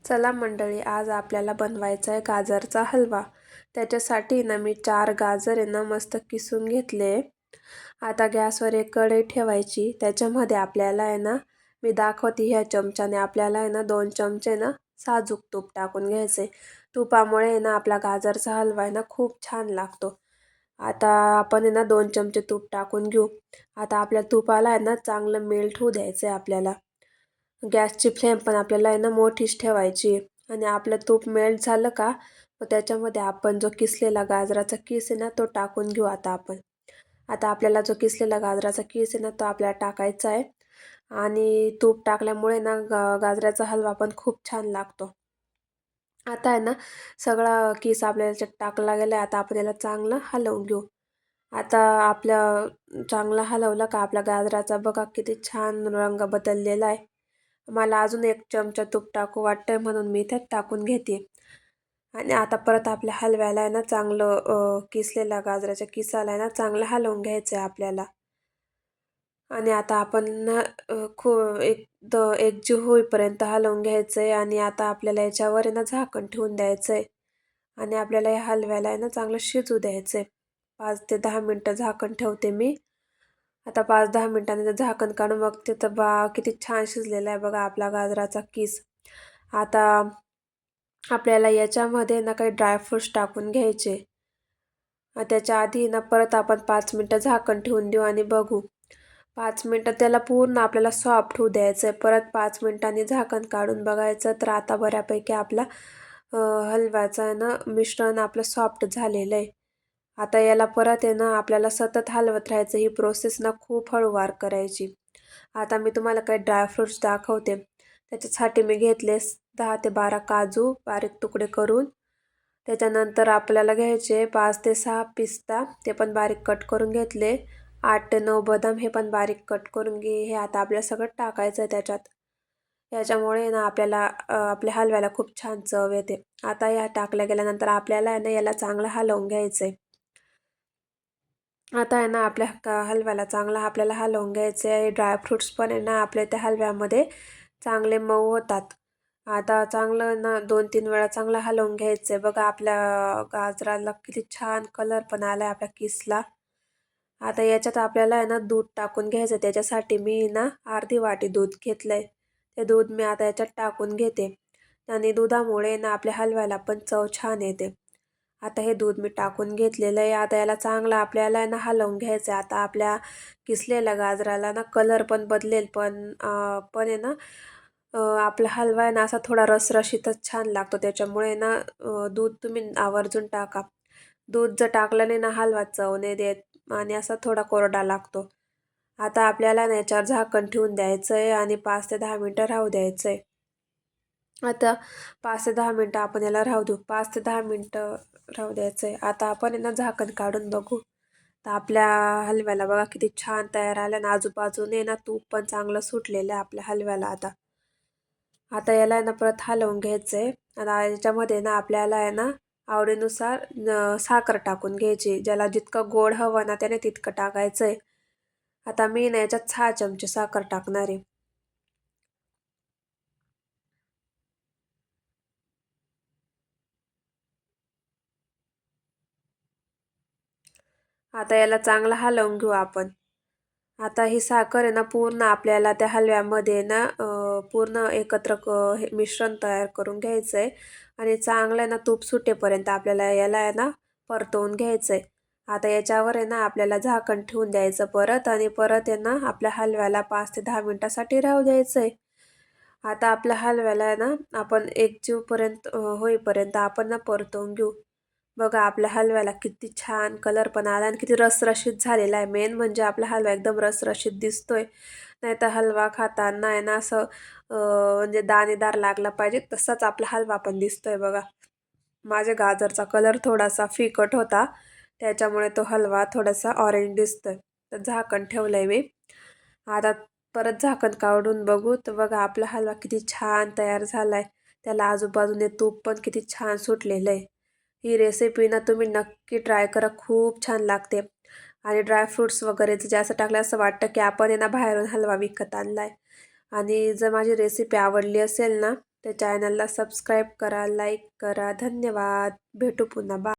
चला मंडळी, आज आपल्याला बनवायचा आहे गाजरचा हलवा. त्याच्यासाठी ना मी 4 गाजर आहे ना मस्त किसून घेतले. आता गॅसवर एक कढई ठेवायची. त्याच्यामध्ये आपल्याला आहे ना, मी दाखवते ह्या चमच्याने, आपल्याला आहे ना 2 चमचे ना साजूक तूप टाकून घ्यायचे. तुपामुळे आहे ना आपला गाजरचा हलवा आहे ना खूप छान लागतो. आता आपण आहे ना 2 चमचे तूप टाकून घेऊ. आता आपल्या तुपाला आहे ना चांगलं मेल्ट होऊ द्यायचं आहे आपल्याला. गॅसची फ्लेम पण आपल्याला आहे ना मोठीच ठेवायची. आणि आपलं तूप मेल्ट झालं का, मग त्याच्यामध्ये आपण जो किसलेला गाजराचा किस आहे ना तो टाकून घेऊ. आता आपल्याला जो किसलेला गाजराचा किस आहे ना तो आपल्याला टाकायचा आहे. आणि तूप टाकल्यामुळे ना गाजराचा हलवा पण खूप छान लागतो. आता आहे ना सगळा किस आपल्याला याच्यात टाकला गेला. आता आपण याला चांगलं हलवून घेऊ. आता चांगला हलवला का आपल्या गाजराचा बघा किती छान रंग बदललेला आहे. मला अजून 1 चमचा तूप टाकू वाटतंय म्हणून मी त्यात टाकून घेते. आणि आता परत आपल्या हलव्याला आहे ना चांगलं किसलेला गाजराच्या किसाला आहे ना चांगलं हलवून घ्यायचं आहे आपल्याला. आणि आता आपण ना एकजीव होईपर्यंत हलवून घ्यायचं आहे. आणि आता आपल्याला याच्यावर आहे ना झाकण ठेवून द्यायचं आहे. आणि आपल्याला या हलव्याला आहे ना चांगलं शिजू द्यायचं आहे. 5 ते 10 मिनटं झाकण ठेवते मी. आता 5-10 मिनटांनी झाकण काढून बघते तर किती छान शिजलेला आहे बघा आपला गाजराचा किस. आता आपल्याला याच्यामध्ये ना काही ड्रायफ्रूट्स टाकून घ्यायचे. त्याच्या आधी ना परत आपण 5 मिनटं झाकण ठेवून देऊ आणि बघू. 5 मिनटं त्याला पूर्ण आपल्याला सॉफ्ट होऊ द्यायचं आहे. परत 5 मिनटांनी झाकण काढून बघायचं तर आता बऱ्यापैकी आपला हलव्याचं ना मिश्रण आपलं सॉफ्ट झालेलं आहे. आता याला परत आहे ना आपल्याला सतत हलवत राहायचं. ही प्रोसेस ना खूप हळूवार करायची. आता मी तुम्हाला काही ड्रायफ्रूट्स दाखवते. त्याच्यासाठी मी घेतले 10 ते 12 काजू बारीक तुकडे करून. त्याच्यानंतर आपल्याला घ्यायचे 5 ते 6 पिस्ता, ते पण बारीक कट करून घेतले. 8 ते 9 बदाम, हे पण बारीक कट करून हे आता आपल्याला सगळं टाकायचं आहे त्याच्यात. याच्यामुळे ना आपल्याला आपल्या हलव्याला खूप छान चव येते. आता या टाकल्या गेल्यानंतर आपल्याला आहे ना याला चांगलं हलवून घ्यायचं आहे. आता आहे ना आपल्या हलव्याला चांगला आपल्याला हलवून घ्यायचं आहे. ड्रायफ्रूट्स पण आहे ना आपल्या त्या हलव्यामध्ये चांगले मऊ होतात. आता चांगलं ना 2-3 वेळा चांगलं हलवून घ्यायचं आहे. बघा आपल्या गाजराला किती छान कलर पण आला आहे आपल्या किसला. आता याच्यात आपल्याला आहे ना दूध टाकून घ्यायचं. त्याच्यासाठी मी ना अर्धी वाटी दूध घेतलं आहे. ते दूध मी आता याच्यात टाकून घेते. आणि दुधामुळे ना आपल्या हलव्याला पण चव छान येते. आता हे दूध मी टाकून घेतलेलं आहे. आता याला चांगलं आपल्याला ना हलवून घ्यायचं आहे. आता आपल्या किसलेल्या गाजराला ना कलर पण बदलेल. पण आहे ना आपला हलवा आहे ना असा थोडा रसरशीतच छान लागतो. त्याच्यामुळे ना दूध तुम्ही आवर्जून टाका. दूध जर टाकलं नाही ना हलवा चव नाही देत आणि असा थोडा कोरडा लागतो. आता आपल्याला ना याच्यावर झाकण ठेवून द्यायचं आहे आणि 5 ते 10 मिनटं राहू द्यायचं आहे. आता 5 ते 10 मिनटं आपण याला राहू देऊ. 5 ते 10 मिनटं राहू द्यायचं आहे. आता आपण आहे ना झाकण काढून बघू. तर आपल्या हलव्याला बघा किती छान तयार आलं आणि आजूबाजूने ना तूप पण चांगलं सुटलेलं आहे आपल्या हलव्याला. आता याला आहे ना परत हलवून घ्यायचं आहे. आता याच्यामध्ये ना आपल्याला आहे ना आवडीनुसार साखर टाकून घ्यायची. ज्याला जितकं गोड हवं ना त्याने तितकं टाकायचं आहे. आता मी ना याच्यात 6 चमचे साखर टाकणार आहे. आता याला चांगलं हलवून घेऊ आपण. आता ही साखर आहे ना पूर्ण आपल्याला त्या हलव्यामध्ये ना पूर्ण एकत्र हे मिश्रण तयार करून घ्यायचं आहे. आणि चांगलं आहे ना तूप सुटेपर्यंत आपल्याला याला आहे ना परतवून घ्यायचं आहे. आता याच्यावर आहे ना आपल्याला झाकण ठेवून द्यायचं परत. आणि परत आहे ना आपल्या हलव्याला 5 ते 10 मिनटासाठी राहू द्यायचं आहे. आता आपल्या हलव्याला आहे ना आपण एकजीवपर्यंत होईपर्यंत आपण ना परतवून घेऊ. बघा आपल्या हलव्याला किती छान कलर पण आला आणि किती रसरशीत झालेला आहे. मेन म्हणजे आपला हलवा एकदम रसरशीत दिसतोय. नाही तर हलवा खाताना आहे ना असं म्हणजे दाणेदार लागला पाहिजे तसाच आपला हलवा पण दिसतोय बघा. माझ्या गाजरचा कलर थोडासा फिकट होता, त्याच्यामुळे तो हलवा थोडासा ऑरेंज दिसतोय. तर झाकण ठेवलंय मी. आता परत झाकण काढून बघू तर बघा आपला हलवा किती छान तयार झालाय. त्याला आजूबाजूने तूप पण किती छान सुटलेलं आहे. ही रेसिपी ना तुम्ही नक्की ट्राय करा, खूप छान लागते. आणि ड्रायफ्रूट्स वगैरे जास्त टाकलं असं वाटतं की आपण आहे ना बाहेरून हलवा विकत आणलाय. आणि जर माझी रेसिपी आवडली असेल ना तर चॅनलला सबस्क्राईब करा, लाईक करा. धन्यवाद. भेटू पुन्हा. बाय.